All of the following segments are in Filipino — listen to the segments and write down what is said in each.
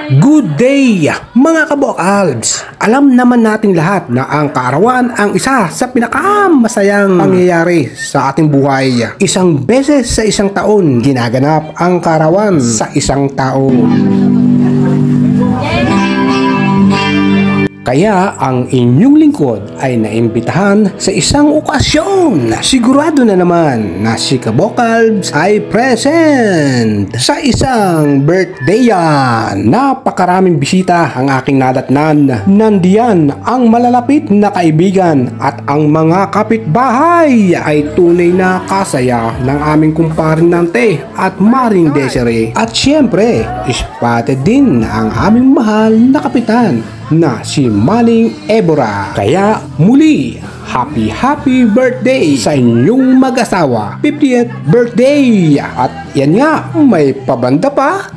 Good day mga kabokals! Alam naman nating lahat na ang kaarawan ang isa sa pinakamasayang pangyayari sa ating buhay. Isang beses sa isang taon ginaganap ang kaarawan sa isang tao. Kaya ang inyong lingkod ay naimbitahan sa isang okasyon. Sigurado na naman na si Kabokalbs ay present sa isang birthday yan. Napakaraming bisita ang aking nadatnan. Nandiyan ang malalapit na kaibigan at ang mga kapitbahay ay tunay na kasaya ng aming kumparing Nante at Maring Desiree. At syempre, spotted din ang aming mahal na kapitan na si Maling Ebora. Kaya muli, happy birthday sa inyong mag-asawa. 50th birthday! At yan nga, may pabanda pa.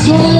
Yeah.